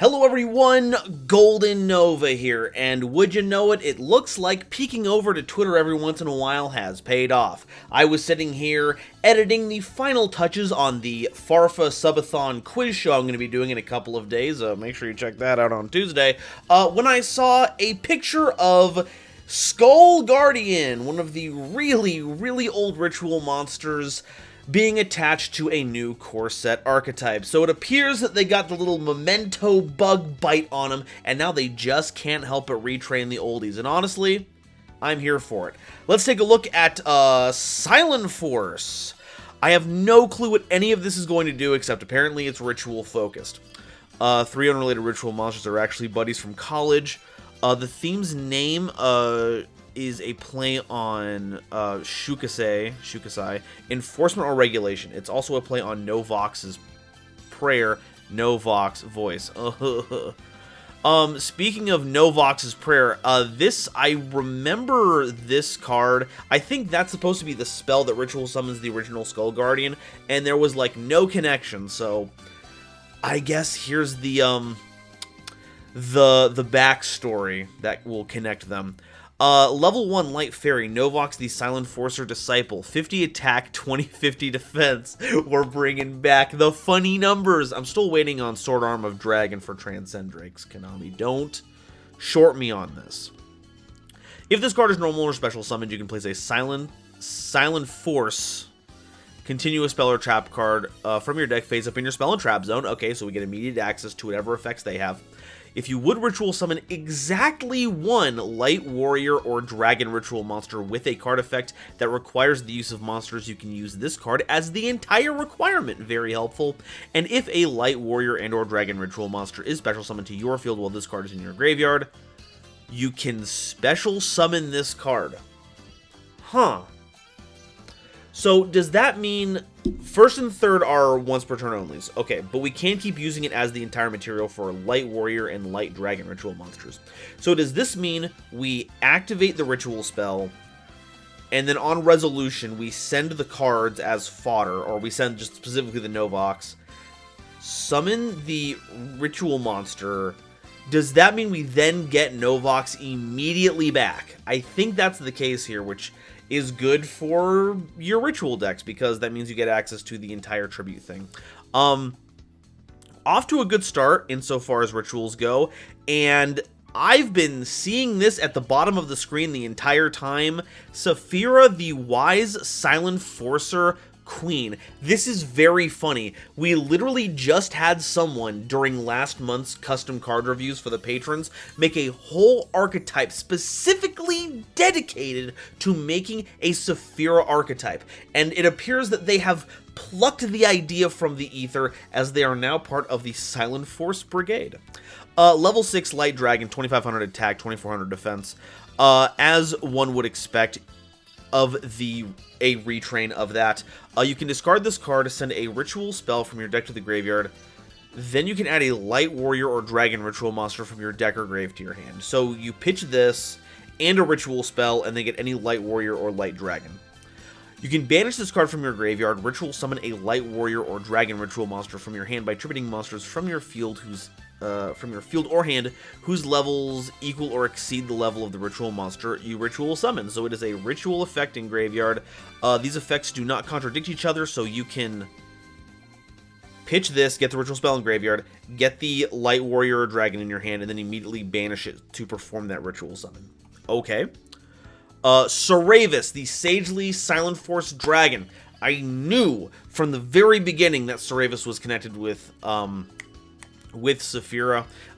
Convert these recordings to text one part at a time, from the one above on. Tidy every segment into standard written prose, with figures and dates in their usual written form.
Hello everyone, GoldenNova here, and would you know it, it looks like peeking over to Twitter every once in a while has paid off. I was sitting here editing the final touches on the Farfa Subathon quiz show I'm going to be doing in a couple of days, make sure you check that out on Tuesday, when I saw a picture of Skull Guardian, one of the really old ritual monsters, being attached to a new core set archetype. So it appears that they got the little memento bug bite on them, and now they just can't help but retrain the oldies. And honestly, I'm here for it. Let's take a look at Silenforce. I have no clue what any of this is going to do, except apparently it's ritual focused. Three unrelated ritual monsters are actually buddies from college. The theme's name is a play on Shukasai, enforcement or regulation. It's also a play on Novox's prayer, Novox voice. Speaking of Novox's prayer, I remember this card. I think that's supposed to be the spell that ritual summons the original Skull Guardian, and there was like no connection, so I guess here's the backstory that will connect them. Level 1 Light Fairy, Novox the Silenforcer Disciple, 50 attack, 20-50 defense. We're bringing back the funny numbers. I'm still waiting on Sword Arm of Dragon for Transcend Drakes, Konami. Don't short me on this. If this card is normal or special summoned, you can place a Silenforce continuous spell or trap card from your deck face up in your spell and trap zone. Okay, so we get immediate access to whatever effects they have. If you would ritual summon exactly one Light Warrior or Dragon ritual monster with a card effect that requires the use of monsters, you can use this card as the entire requirement. Very helpful. And if a Light Warrior and or Dragon ritual monster is special summoned to your field while this card is in your graveyard, you can special summon this card. Huh. So does that mean first and third are once per turn onlys? Okay, but we can't keep using it as the entire material for Light Warrior and Light Dragon ritual monsters. So does this mean we activate the ritual spell, and then on resolution we send the cards as fodder, or we send just specifically the Novox, summon the ritual monster? Does that mean we then get Novox immediately back? I think that's the case here, which is good for your ritual decks, because that means you get access to the entire tribute thing. Off to a good start insofar as rituals go, and I've been seeing this at the bottom of the screen the entire time. Saphira, the Wise Silenforcer Queen. This is very funny. We literally just had someone during last month's custom card reviews for the patrons make a whole archetype specifically dedicated to making a Saphira archetype, and it appears that they have plucked the idea from the ether, as they are now part of the Silenforce Brigade. Level 6 Light Dragon, 2500 attack, 2400 defense. As one would expect of a retrain of that, you can discard this card to send a ritual spell from your deck to the graveyard. Then you can add a Light Warrior or Dragon ritual monster from your deck or grave to your hand. So you pitch this and a ritual spell, and then get any Light Warrior or Light Dragon. You can banish this card from your graveyard, ritual summon a Light Warrior or Dragon ritual monster from your hand by tributing monsters from your field or hand whose levels equal or exceed the level of the ritual monster you ritual summon. So it is a ritual effect in graveyard. These effects do not contradict each other, so you can pitch this, get the ritual spell in graveyard, get the Light Warrior or Dragon in your hand, and then immediately banish it to perform that ritual summon. Okay. Cerevis, the Sagely Silenforce Dragon. I knew from the very beginning that Cerevis was connected with Saphira.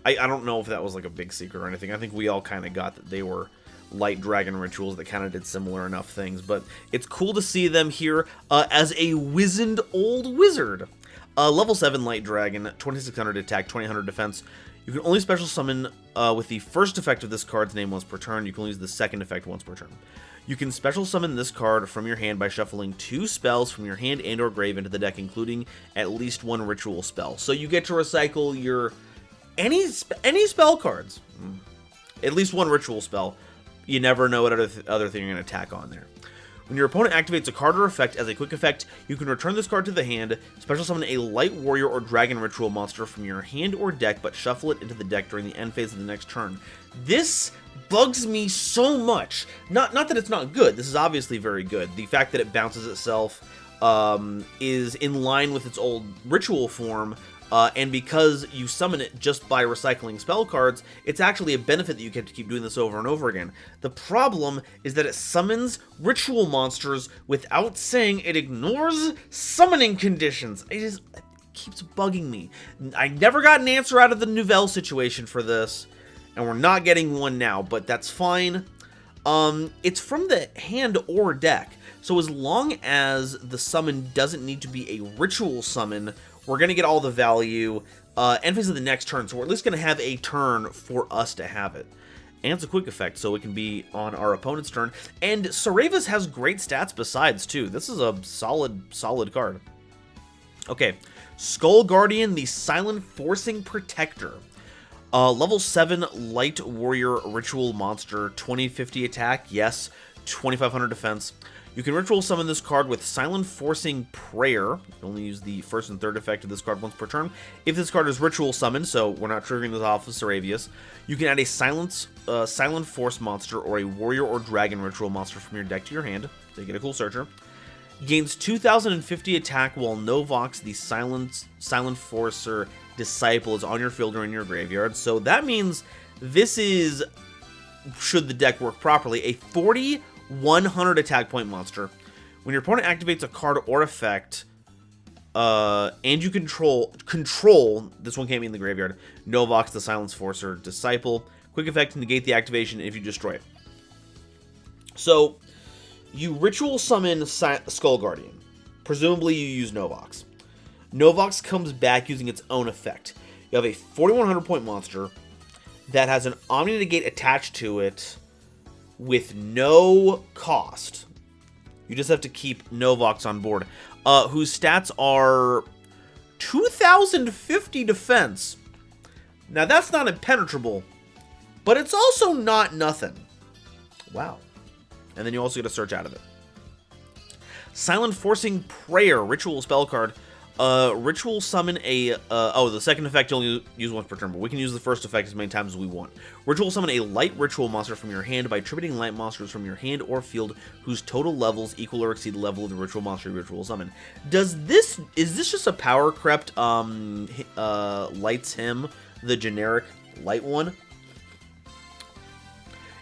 I don't know if that was like a big secret or anything. I think we all kind of got that they were Light Dragon rituals that kind of did similar enough things, but it's cool to see them here as a wizened old wizard. Level 7 Light Dragon, 2600 attack, 2000 defense. You can only special summon with the first effect of this card's name once per turn. You can only use the second effect once per turn. You can special summon this card from your hand by shuffling 2 spells from your hand and or grave into the deck, including at least 1 ritual spell. So you get to recycle your any spell cards. At least 1 ritual spell. You never know what other thing you're going to tack on there. When your opponent activates a card or effect as a quick effect, you can return this card to the hand, special summon a light warrior or dragon ritual monster from your hand or deck, but shuffle it into the deck during the end phase of the next turn. This bugs me so much. Not that it's not good. This is obviously very good. The fact that it bounces itself is in line with its old ritual form, and because you summon it just by recycling spell cards, it's actually a benefit that you get to keep doing this over and over again. The problem is that it summons ritual monsters without saying it ignores summoning conditions. It keeps bugging me. I never got an answer out of the Nouvelle situation for this, and we're not getting one now, but that's fine. It's from the hand or deck, so as long as the summon doesn't need to be a ritual summon, we're going to get all the value end phase of the next turn, so we're at least going to have a turn for us to have it. And it's a quick effect, so it can be on our opponent's turn. And Cerevis has great stats besides, too. This is a solid card. Okay, Skull Guardian, the Silenforcing Protector. Level 7 Light Warrior Ritual Monster, 2050 attack, yes, 2500 defense. You can ritual summon this card with Silenforcing Prayer. You can only use the first and third effect of this card once per turn. If this card is ritual summoned, so we're not triggering this off of Cerevis, you can add a Silenforce monster or a warrior or dragon ritual monster from your deck to your hand, so you get a cool searcher. Gains 2050 attack while Novox, the Silenforcer Disciple, is on your field or in your graveyard. So that means this is, should the deck work properly, a 100 attack point monster. When your opponent activates a card or effect, and you control, this one can't be in the graveyard, Novox, the Silenforcer Disciple, quick effect to negate the activation if you destroy it. So, you ritual summon Skull Guardian. Presumably you use Novox. Novox comes back using its own effect. You have a 4100 point monster that has an Omni Negate attached to it with no cost. You just have to keep Novox on board, whose stats are 2050 defense. Now that's not impenetrable, but it's also not nothing. Wow. And then you also get a search out of it. Silenforcing Prayer, ritual spell card. Ritual summon a, the second effect you only use once per turn, but we can use the first effect as many times as we want. Ritual summon a light ritual monster from your hand by attributing light monsters from your hand or field whose total levels equal or exceed the level of the ritual monster you ritual summon. Is this just a power crept, lights him, the generic light one?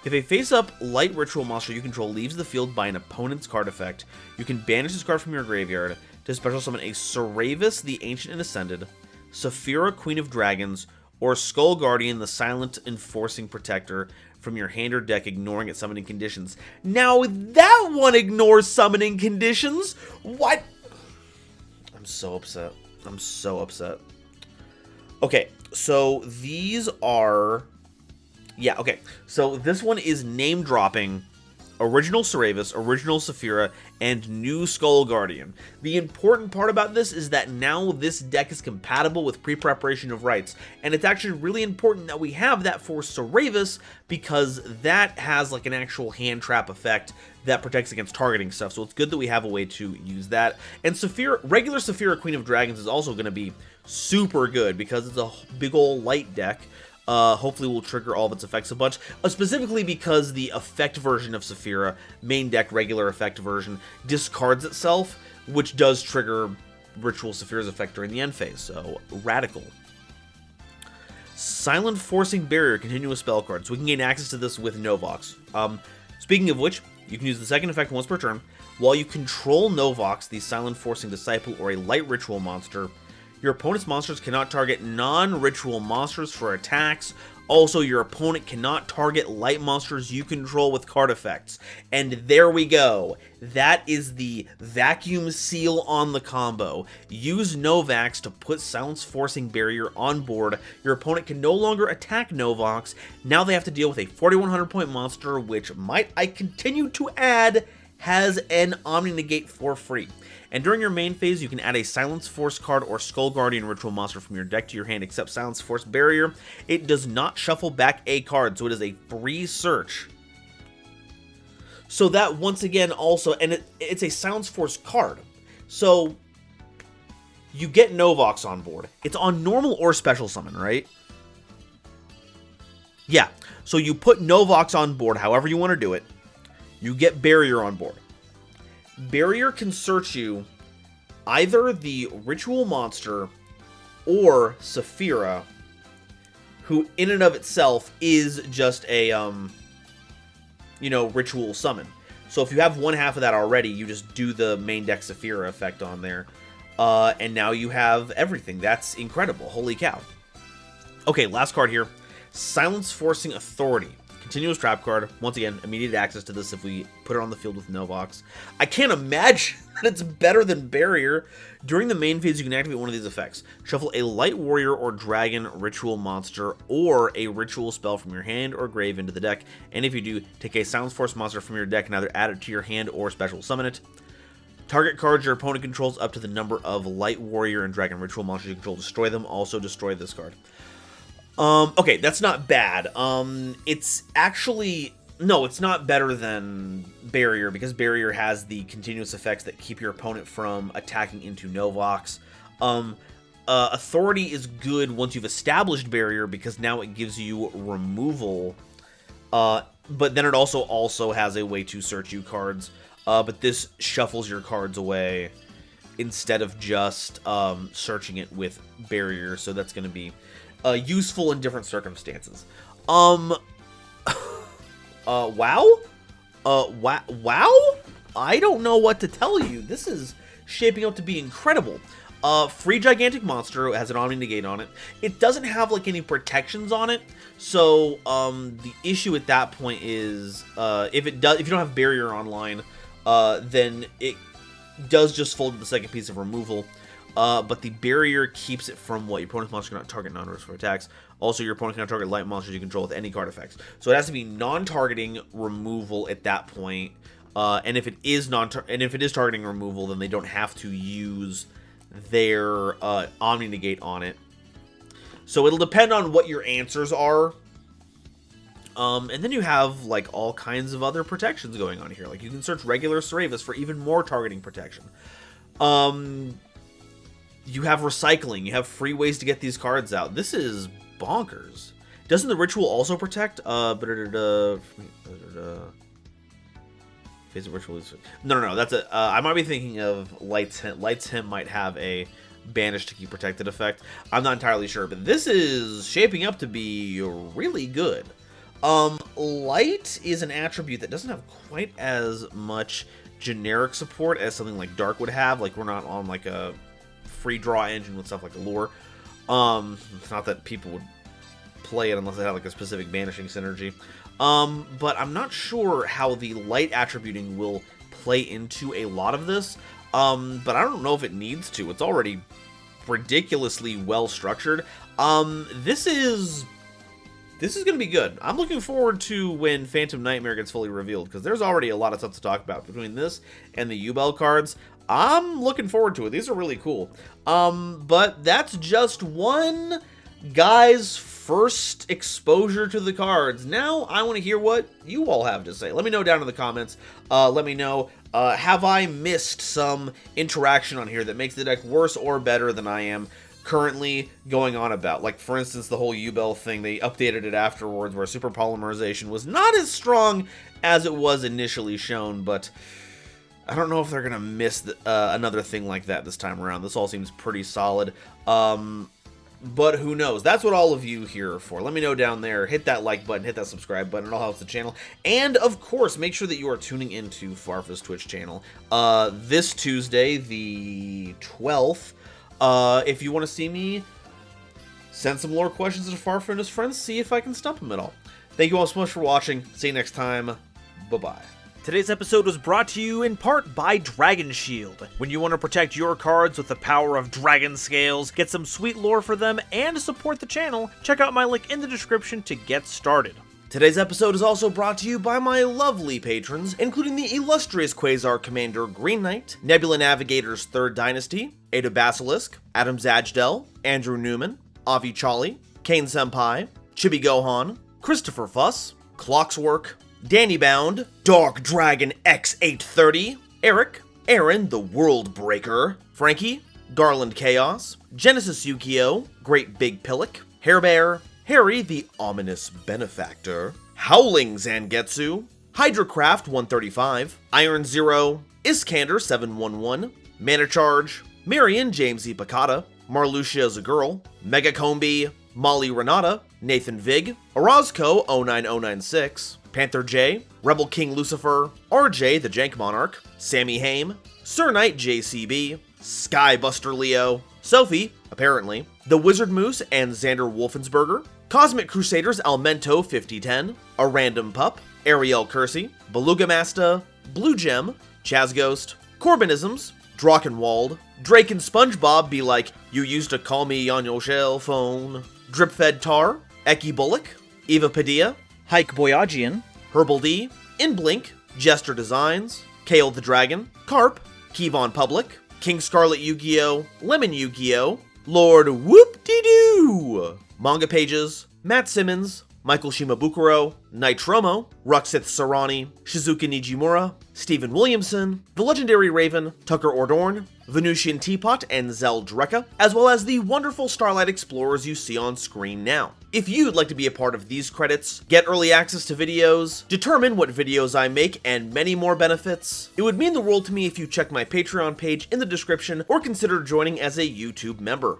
If a face-up light ritual monster you control leaves the field by an opponent's card effect, you can banish this card from your graveyard to special summon a Cerevis, the Ancient and Ascended, Saphira, Queen of Dragons, or Skull Guardian, the Silent Enforcing Protector, from your hand or deck, ignoring its summoning conditions. Now, that one ignores summoning conditions? What? I'm so upset. I'm so upset. Okay, so these are... Yeah, okay. So this one is name-dropping original Cerevis, original Saphira, and new Skull Guardian. The important part about this is that now this deck is compatible with pre-preparation of rights, and it's actually really important that we have that for Cerevis because that has like an actual hand trap effect that protects against targeting stuff, so it's good that we have a way to use that. And Saphira, regular Saphira Queen of Dragons is also going to be super good because it's a big old light deck. Hopefully we'll trigger all of its effects a bunch, specifically because the effect version of Saphira, main deck regular effect version, discards itself, which does trigger Ritual Saphira's effect during the end phase, so radical. Silenforcing Barrier, continuous spell card, so we can gain access to this with Novox. Speaking of which, you can use the second effect once per turn. While you control Novox, the Silenforcing Disciple, or a light ritual monster, your opponent's monsters cannot target non-ritual monsters for attacks. Also, your opponent cannot target light monsters you control with card effects. And there we go. That is the vacuum seal on the combo. Use Novox to put Silenforcing Barrier on board. Your opponent can no longer attack Novox. Now they have to deal with a 4100 point monster, which might I continue to add, has an Omni Negate for free. And during your main phase, you can add a Silenforce card or Skull Guardian ritual monster from your deck to your hand, except Silenforce Barrier. It does not shuffle back a card, so it is a free search. So that, once again, also, and it's a Silenforce card. So you get Novox on board. It's on normal or special summon, right? Yeah. So you put Novox on board, however you want to do it. You get Barrier on board. Barrier can search you either the Ritual Monster or Saphira, who in and of itself is just a, Ritual Summon. So if you have one half of that already, you just do the main deck Saphira effect on there. And now you have everything. That's incredible. Holy cow. Okay, last card here. Silenforcing Authority. Continuous trap card. Once again, immediate access to this if we put it on the field with Novox. I can't imagine that it's better than Barrier. During the main phase, you can activate one of these effects. Shuffle a Light Warrior or Dragon Ritual Monster or a Ritual spell from your hand or grave into the deck. And if you do, take a Silenforce monster from your deck and either add it to your hand or special summon it. Target cards your opponent controls up to the number of Light Warrior and Dragon Ritual monsters you control. Destroy them. Also destroy this card. Okay, that's not bad. It's actually... No, it's not better than Barrier, because Barrier has the continuous effects that keep your opponent from attacking into Novox. Authority is good once you've established Barrier, because now it gives you removal. But then it also has a way to search you cards. But this shuffles your cards away instead of just searching it with Barrier, so that's going to be useful in different circumstances. Wow? Wow? I don't know what to tell you. This is shaping up to be incredible. Free Gigantic Monster has an Omni Negate on it. It doesn't have, like, any protections on it, so, the issue at that point is, if you don't have Barrier online, then it does just fold to the second piece of removal. But the Barrier keeps it from what? Your opponent's monster cannot target non-risks for attacks. Also, your opponent cannot target light monsters you control with any card effects. So it has to be non-targeting removal at that point. And if it is targeting removal, then they don't have to use their Omni Negate on it. So it'll depend on what your answers are. And then you have, like, all kinds of other protections going on here. Like, you can search regular Cerevis for even more targeting protection. You have recycling. You have free ways to get these cards out. This is bonkers. Doesn't the Ritual also protect? Phase of Ritual. No. That's a. I might be thinking of Light's Hint. Light's Hint might have a banish to keep protected effect. I'm not entirely sure, but this is shaping up to be really good. Light is an attribute that doesn't have quite as much generic support as something like Dark would have. Like, we're not on, like, a free draw engine with stuff like Allure. It's not that people would play it unless they have, like, a specific banishing synergy. But I'm not sure how the light attributing will play into a lot of this. But I don't know if it needs to. It's already ridiculously well structured. This is going to be good. I'm looking forward to when Phantom Nightmare gets fully revealed, because there's already a lot of stuff to talk about between this and the Yubel cards. I'm looking forward to it. These are really cool. But that's just one guy's first exposure to the cards. Now I want to hear what you all have to say. Let me know down in the comments. Let me know, have I missed some interaction on here that makes the deck worse or better than I am currently going on about? Like, for instance, the whole Yubel thing, they updated it afterwards where super polymerization was not as strong as it was initially shown, but I don't know if they're going to miss another thing like that this time around. This all seems pretty solid. But who knows? That's what all of you here are for. Let me know down there. Hit that like button, hit that subscribe button. It all helps the channel. And, of course, make sure that you are tuning into Farfa's Twitch channel this Tuesday, the 12th. If you want to see me send some lore questions to Farfa and his friends, see if I can stump him at all. Thank you all so much for watching. See you next time. Bye-bye. Today's episode was brought to you in part by Dragon Shield. When you want to protect your cards with the power of dragon scales, get some sweet lore for them, and support the channel, check out my link in the description to get started. Today's episode is also brought to you by my lovely patrons, including the illustrious Quasar Commander Green Knight, Nebula Navigator's 3rd Dynasty, Ada Basilisk, Adam Zajdel, Andrew Newman, Avi Chali, Kane Senpai, Chibi Gohan, Christopher Fuss, Clockswork, Danny Bound, Dark Dragon X830, Eric, Aaron the World Breaker, Frankie, Garland Chaos, Genesis Yugioh, Great Big Pillock, Hairbear, Harry the Ominous Benefactor, Howling Zangetsu, Hydracraft 135, Iron Zero, Iskander 711, Mana Charge, Marion James E. Picata, Marluxia is a Girl, Mega Combi, Molly Renata, Nathan Vig, Orozco 09096, Panther J, Rebel King Lucifer, RJ the Jank Monarch, Sammy Haim, Sir Knight JCB, Skybuster Leo, Sophie, apparently, The Wizard Moose and Xander Wolfensberger, Cosmic Crusaders Almento 5010, A Random Pup, Ariel Kersey, Beluga Masta, Blue Gem, Chaz Ghost, Corbinisms, Drachenwald, Drake and SpongeBob be like, you used to call me on your shell phone, Dripfed Tar, Eki Bullock, Eva Padilla, Hike Boyagian, Herbal D, Inblink, Jester Designs, Kale the Dragon, Carp, Kevon Public, King Scarlet Yu-Gi-Oh!, Lemon Yu-Gi-Oh!, Lord Whoop-De-Doo, Manga Pages, Matt Simmons, Michael Shimabukuro, Nitromo, Ruxith Sarani, Shizuka Nijimura, Stephen Williamson, The Legendary Raven, Tucker Ordorn, Venusian Teapot, and Zeldreka, as well as the wonderful Starlight Explorers you see on screen now. If you'd like to be a part of these credits, get early access to videos, determine what videos I make, and many more benefits, it would mean the world to me if you check my Patreon page in the description or consider joining as a YouTube member.